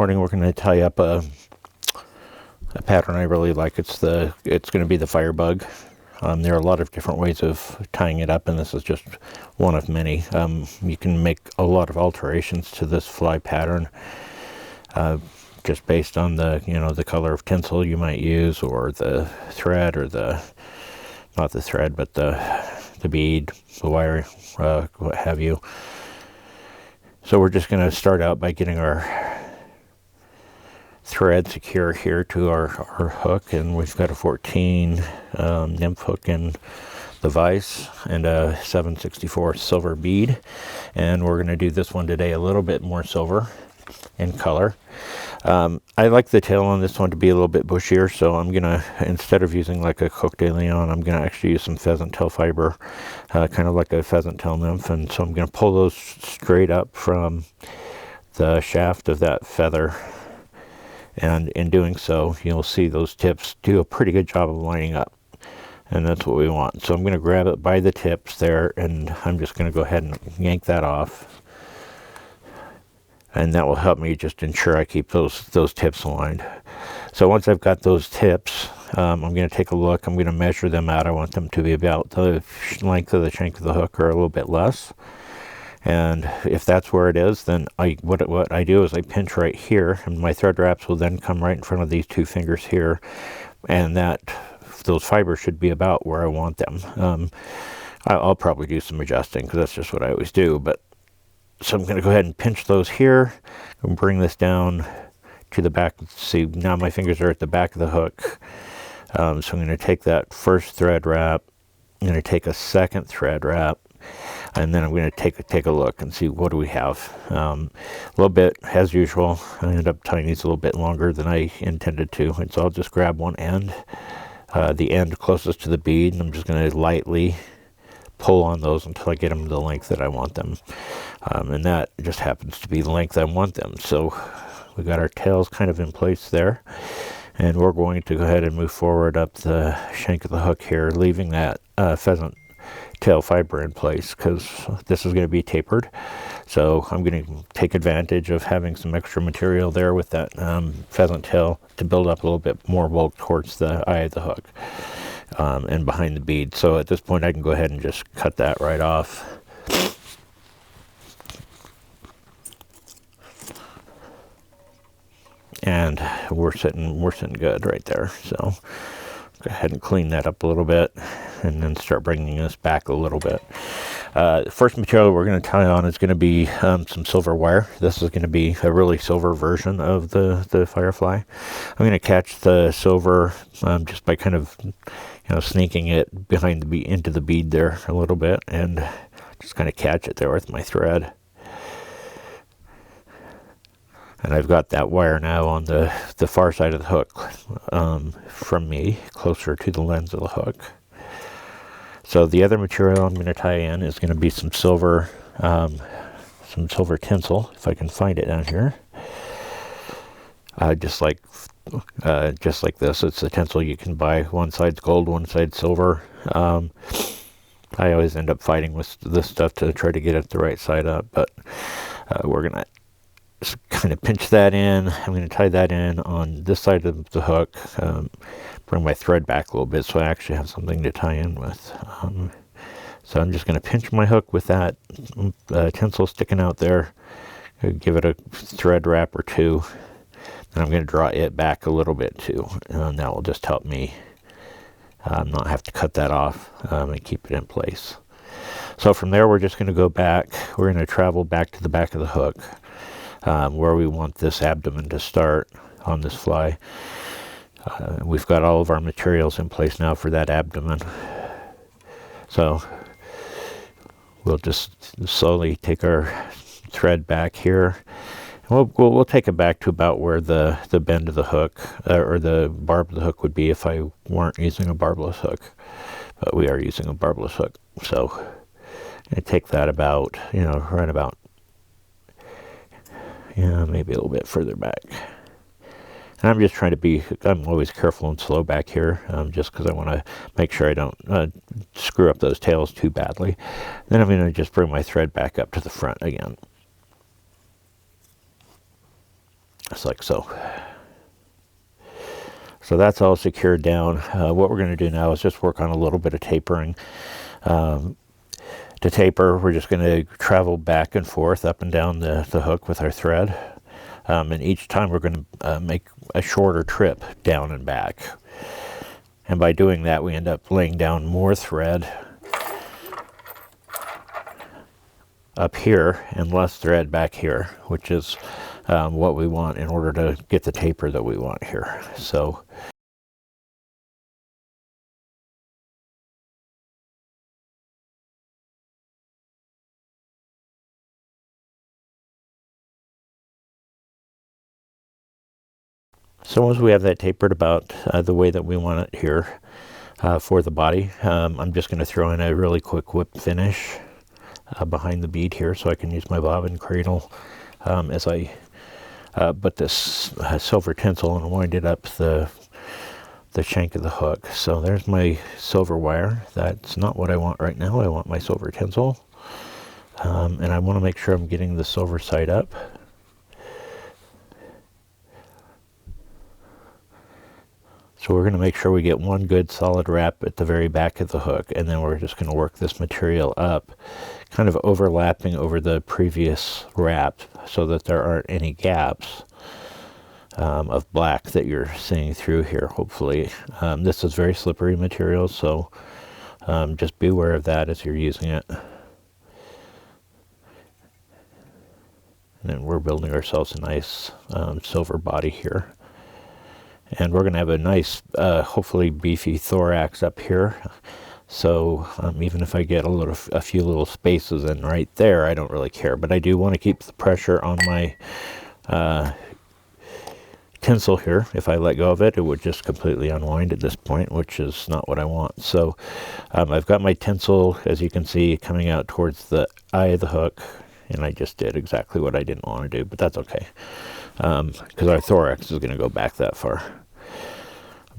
morning we're going to tie up a pattern I really like. It's going to be the firebug. There are a lot of different ways of tying it up, and this is just one of many. You can make a lot of alterations to this fly pattern, just based on the color of tinsel you might use, or the thread, or not the thread, but the bead, the wire, what have you. So we're just going to start out by getting our thread secure here to our hook, and we've got a 14 nymph hook in the vise and a 7/64 silver bead, and we're going to do this one today a little bit more silver in color. I like the tail on this one to be a little bit bushier, so I'm gonna, instead of using like a Coq de Leon, I'm gonna actually use some pheasant tail fiber, kind of like a pheasant tail nymph, and so I'm gonna pull those straight up from the shaft of that feather. And in doing so, you'll see those tips do a pretty good job of lining up. And that's what we want. So I'm going to grab it by the tips there, and I'm just going to go ahead and yank that off. And that will help me just ensure I keep those tips aligned. So once I've got those tips, I'm going to take a look. I'm going to measure them out. I want them to be about the length of the shank of the hook, or a little bit less. And if that's where it is, then what I do is I pinch right here, and my thread wraps will then come right in front of these two fingers here, and those fibers should be about where I want them. I'll probably do some adjusting, because that's just what I always do. So I'm going to go ahead and pinch those here and bring this down to the back. See, now my fingers are at the back of the hook. So I'm going to take that first thread wrap, I'm going to take a second thread wrap, and then I'm going to take a look and see what do we have. A little bit, as usual, I ended up tying these a little bit longer than I intended to, and so I'll just grab one end, the end closest to the bead, and I'm just going to lightly pull on those until I get them the length that I want them. And that just happens to be the length I want them. So we got our tails kind of in place there, and we're going to go ahead and move forward up the shank of the hook here, leaving that pheasant tail fiber in place, because this is going to be tapered. So I'm going to take advantage of having some extra material there with that pheasant tail to build up a little bit more bulk towards the eye of the hook and behind the bead. So at this point I can go ahead and just cut that right off. And we're sitting good right there. So go ahead and clean that up a little bit, and then start bringing this back a little bit. The first material we're going to tie on is going to be some silver wire. This is going to be a really silver version of the Firefly. I'm going to catch the silver just by kind of sneaking it behind into the bead there a little bit, and just kind of catch it there with my thread. And I've got that wire now on the far side of the hook from me, closer to the lens of the hook. So the other material I'm going to tie in is going to be some silver tinsel, if I can find it down here. Just like this, it's a tinsel you can buy. One side's gold, one side's silver. I always end up fighting with this stuff to try to get it the right side up, but we're going to just kind of pinch that in. I'm going to tie that in on this side of the hook, bring my thread back a little bit so I actually have something to tie in with. So I'm just going to pinch my hook with that tinsel sticking out there, give it a thread wrap or two, and I'm going to draw it back a little bit too, and that will just help me not have to cut that off and keep it in place. So from there we're just going to go back. We're going to travel back to the back of the hook, where we want this abdomen to start on this fly. We've got all of our materials in place now for that abdomen. So we'll just slowly take our thread back here. We'll take it back to about where the bend of the hook, or the barb of the hook would be if I weren't using a barbless hook. But we are using a barbless hook. So I take that about, right about, maybe a little bit further back. And I'm just trying to I'm always careful and slow back here, just because I want to make sure I don't screw up those tails too badly. Then I'm going to just bring my thread back up to the front again. just like so. So that's all secured down. What we're going to do now is just work on a little bit of tapering. To taper, we're just going to travel back and forth up and down the hook with our thread. And each time we're going to make a shorter trip down and back. And by doing that, we end up laying down more thread up here and less thread back here, which is what we want in order to get the taper that we want here. So once we have that tapered about the way that we want it here for the body, I'm just going to throw in a really quick whip finish behind the bead here, so I can use my bobbin cradle as I put this silver tinsel and wind it up the shank of the hook. So there's my silver wire. That's not what I want right now. I want my silver tinsel, and I want to make sure I'm getting the silver side up. So we're going to make sure we get one good solid wrap at the very back of the hook, and then we're just going to work this material up, kind of overlapping over the previous wrap so that there aren't any gaps of black that you're seeing through here, hopefully. This is very slippery material, so just be aware of that as you're using it. And then we're building ourselves a nice silver body here. And we're going to have a nice, hopefully beefy thorax up here. So even if I get a few little spaces in right there, I don't really care. But I do want to keep the pressure on my tinsel here. If I let go of it, it would just completely unwind at this point, which is not what I want. So I've got my tinsel, as you can see, coming out towards the eye of the hook. And I just did exactly what I didn't want to do, but that's okay. Because our thorax is going to go back that far.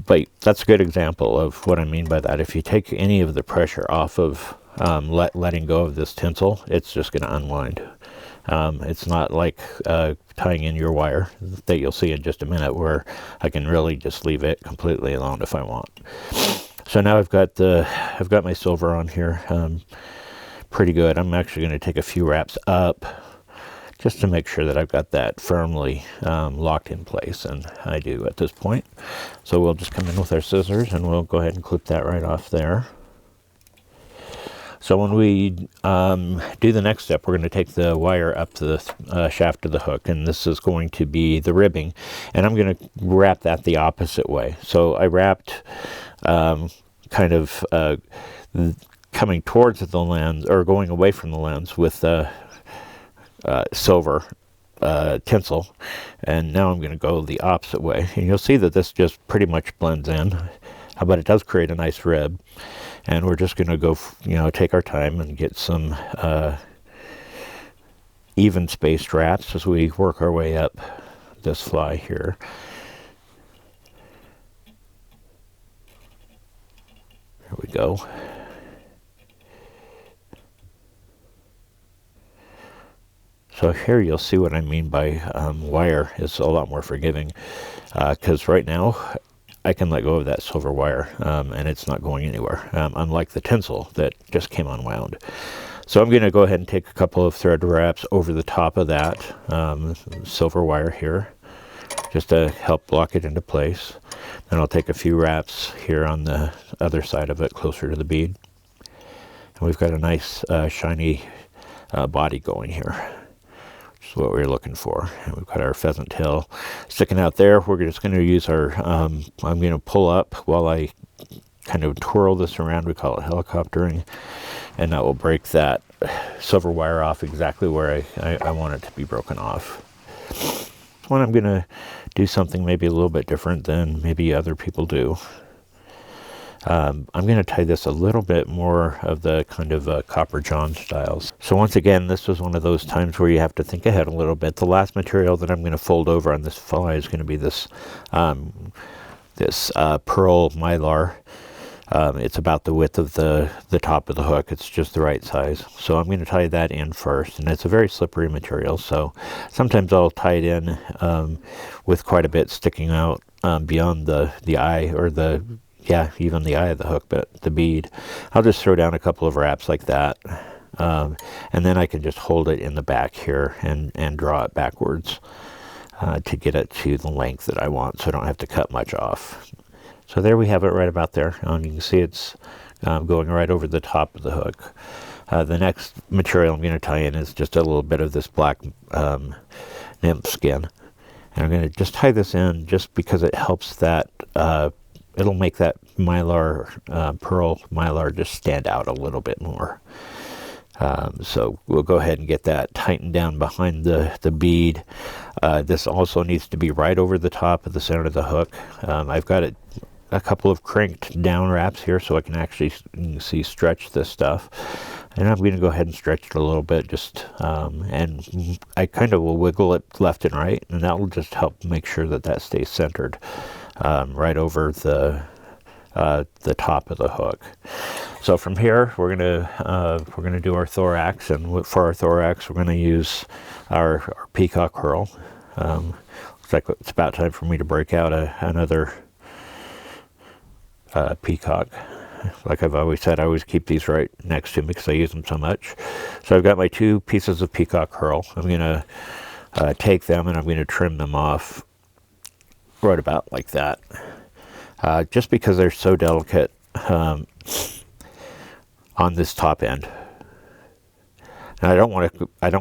But that's a good example of what I mean by that. If you take any of the pressure off of letting go of this tinsel, it's just going to unwind. It's not like tying in your wire that you'll see in just a minute, where I can really just leave it completely alone if I want. So now I've got my silver on here pretty good. I'm actually going to take a few wraps up just to make sure that I've got that firmly locked in place, and I do at this point. So we'll just come in with our scissors and we'll go ahead and clip that right off there. So when we do the next step, we're going to take the wire up to the shaft of the hook, and this is going to be the ribbing, and I'm going to wrap that the opposite way. So I wrapped kind of coming towards the lens, or going away from the lens, with silver tinsel, and now I'm going to go the opposite way, and you'll see that this just pretty much blends in, but it does create a nice rib. And we're just going to go, take our time and get some even spaced wraps as we work our way up this fly here. There we go. So here you'll see what I mean by wire is a lot more forgiving, because right now I can let go of that silver wire and it's not going anywhere, unlike the tinsel that just came unwound. So I'm going to go ahead and take a couple of thread wraps over the top of that silver wire here, just to help lock it into place. Then I'll take a few wraps here on the other side of it, closer to the bead. And we've got a nice shiny body going here. What we're looking for. And we've got our pheasant tail sticking out there. We're just going to use our I'm going to pull up while I kind of twirl this around. We call it helicoptering, and that will break that silver wire off exactly where I want it to be broken off. When I'm going to do something maybe a little bit different than maybe other people do, I'm going to tie this a little bit more of the kind of copper john styles. So once again, this was one of those times where you have to think ahead a little bit. The last material that I'm going to fold over on this fly is going to be this pearl Mylar It's about the width of the top of the hook. It's just the right size. So I'm going to tie that in first, and it's a very slippery material, so sometimes I'll tie it in with quite a bit sticking out beyond the eye, or even the eye of the hook, but the bead. I'll just throw down a couple of wraps like that, and then I can just hold it in the back here and draw it backwards to get it to the length that I want, so I don't have to cut much off. So there we have it right about there. You can see it's going right over the top of the hook. The next material I'm going to tie in is just a little bit of this black nymph skin. And I'm going to just tie this in just because it helps that, it'll make that Mylar, pearl Mylar just stand out a little bit more. So we'll go ahead and get that tightened down behind the bead. This also needs to be right over the top of the center of the hook. I've got it a couple of cranked down wraps here so I can actually, you can see, stretch this stuff. And I'm going to go ahead and stretch it a little bit, just and I kind of will wiggle it left and right, and that will just help make sure that that stays centered right over the top of the hook. So from here we're gonna do our thorax, and for our thorax we're gonna use our Peacock Curl. Looks like it's about time for me to break out another peacock. Like I've always said, I always keep these right next to me because I use them so much. So I've got my 2 pieces of Peacock Curl. I'm gonna take them and I'm gonna trim them off right about like that. Just because they're so delicate on this top end. And I don't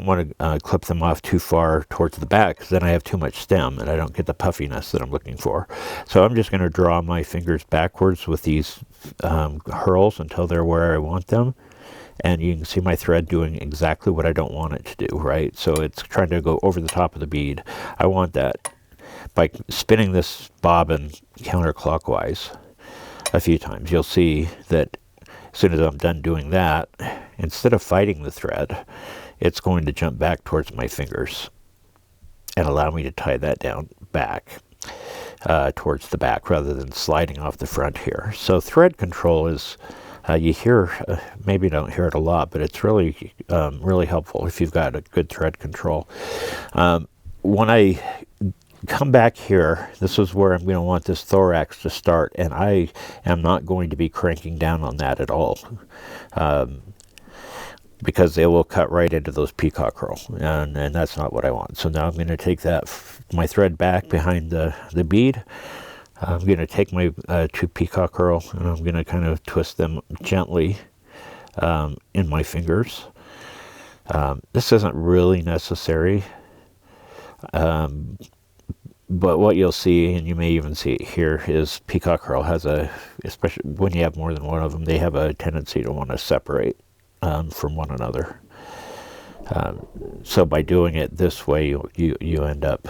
want to clip them off too far towards the back, because then I have too much stem and I don't get the puffiness that I'm looking for. So I'm just going to draw my fingers backwards with these hurls until they're where I want them. And you can see my thread doing exactly what I don't want it to do, right? So it's trying to go over the top of the bead. I want that. By spinning this bobbin counterclockwise a few times, you'll see that as soon as I'm done doing that, instead of fighting the thread, it's going to jump back towards my fingers and allow me to tie that down back towards the back rather than sliding off the front here. So thread control is, you hear, maybe you don't hear it a lot, but it's really, really helpful if you've got a good thread control. When I come back here, this is where I'm going to want this thorax to start, and I am not going to be cranking down on that at all, because they will cut right into those Peacock Curl, and that's not what I want. So now I'm going to take my thread back behind the bead. I'm going to take my 2 Peacock Curl, and I'm going to kind of twist them gently in my fingers. This isn't really necessary, but what you'll see, and you may even see it here, is Peacock Curl has especially when you have more than one of them, they have a tendency to want to separate from one another. So by doing it this way, you end up,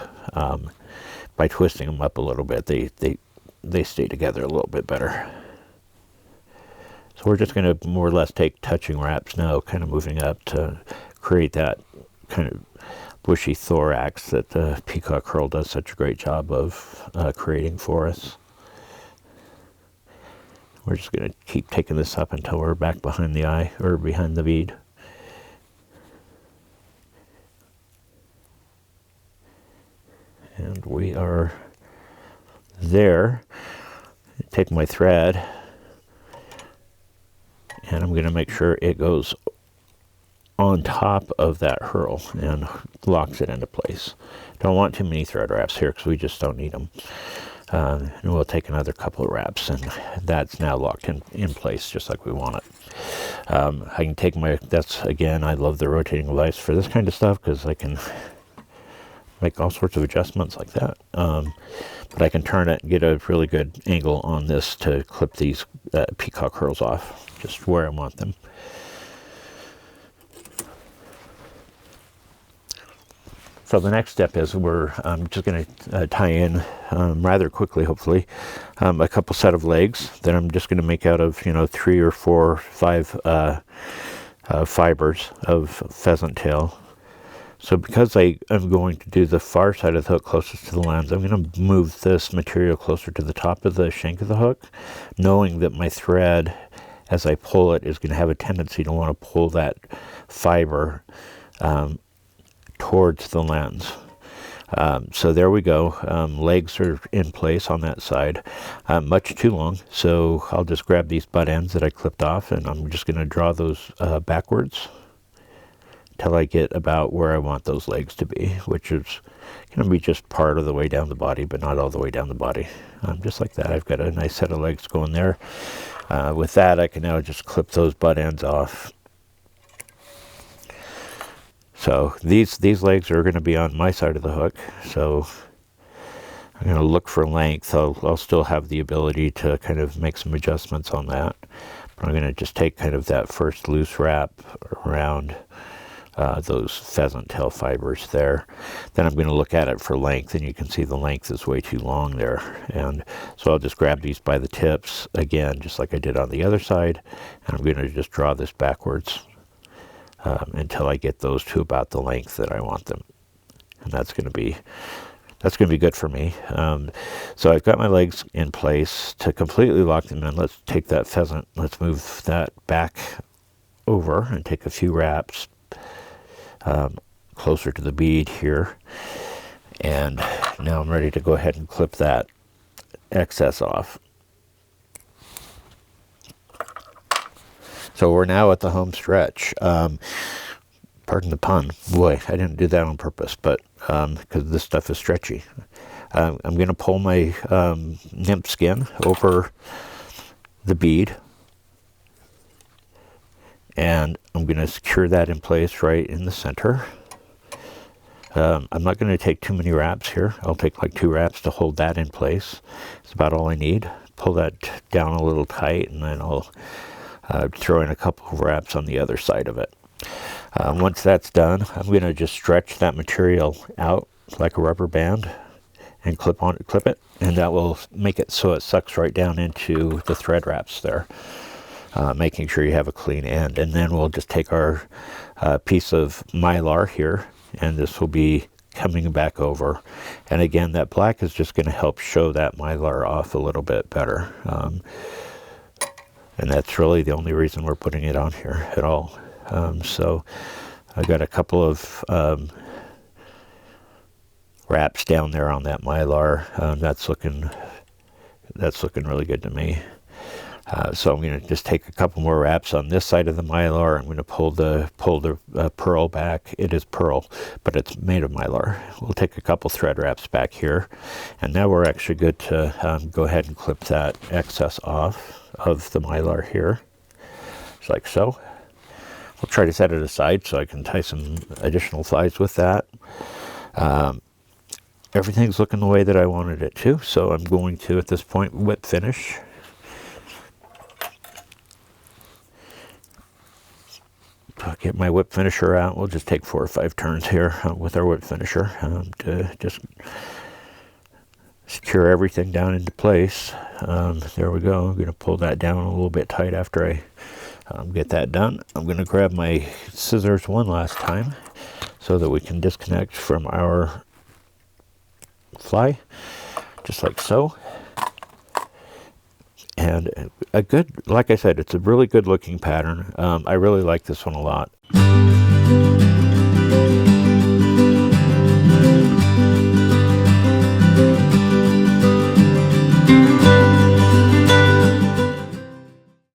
by twisting them up a little bit, they stay together a little bit better. So we're just going to more or less take touching wraps now, kind of moving up to create that kind of bushy thorax that the Peacock Curl does such a great job of creating for us. We're just going to keep taking this up until we're back behind the eye, or behind the bead. And we are there. Take my thread, and I'm going to make sure it goes on top of that hurl and locks it into place. Don't want too many thread wraps here because we just don't need them. And we'll take another couple of wraps, and that's now locked in place just like we want it. I can take again, I love the rotating device for this kind of stuff because I can make all sorts of adjustments like that. But I can turn it and get a really good angle on this to clip these Peacock Curls off just where I want them. So the next step is I'm just going to tie in rather quickly, hopefully, a couple set of legs that I'm just going to make out of 3 or 4 or 5 fibers of pheasant tail. So because I am going to do the far side of the hook closest to the lens, I'm going to move this material closer to the top of the shank of the hook, knowing that my thread, as I pull it, is going to have a tendency to want to pull that fiber towards the lens. So there we go. Legs are in place on that side. Much too long, so I'll just grab these butt ends that I clipped off, and I'm just going to draw those backwards till I get about where I want those legs to be, which is going to be just part of the way down the body, but not all the way down the body. Just like that, I've got a nice set of legs going there. With that, I can now just clip those butt ends off. So these legs are going to be on my side of the hook, so I'm going to look for length. I'll still have the ability to kind of make some adjustments on that. But I'm going to just take kind of that first loose wrap around those pheasant tail fibers there. Then I'm going to look at it for length, and you can see the length is way too long there. And so I'll just grab these by the tips again, just like I did on the other side, and I'm going to just draw this backwards until I get those to about the length that I want them. And that's going to be good for me. So I've got my legs in place. To completely lock them in, let's take that pheasant, let's move that back over and take a few wraps closer to the bead here. And now I'm ready to go ahead and clip that excess off. So we're now at the home stretch. Pardon the pun. Boy, I didn't do that on purpose, but because this stuff is stretchy. I'm going to pull my nymph skin over the bead, and I'm going to secure that in place right in the center. I'm not going to take too many wraps here. I'll take like 2 wraps to hold that in place. It's about all I need. Pull that down a little tight, and then I'll throw in a couple of wraps on the other side of it. Once that's done, I'm going to just stretch that material out like a rubber band and clip it, and that will make it so it sucks right down into the thread wraps there, making sure you have a clean end. And then we'll just take our piece of Mylar here, and this will be coming back over. And again, that black is just going to help show that Mylar off a little bit better. And that's really the only reason we're putting it on here at all. So I got a couple of wraps down there on that Mylar. That's looking really good to me. So I'm going to just take a couple more wraps on this side of the Mylar. I'm going to pull the pearl back. It is pearl, but it's made of Mylar. We'll take a couple thread wraps back here, and now we're actually good to go ahead and clip that excess off of the Mylar here, just like so. I'll try to set it aside so I can tie some additional flies with that. Everything's looking the way that I wanted it to, so I'm going to, at this point, whip finish. I'll get my whip finisher out. We'll just take 4 or 5 turns here with our whip finisher to just secure everything down into place. There we go. I'm going to pull that down a little bit tight after I get that done. I'm going to grab my scissors one last time so that we can disconnect from our fly, just like so. And a good, like I said, it's a really good looking pattern. I really like this one a lot.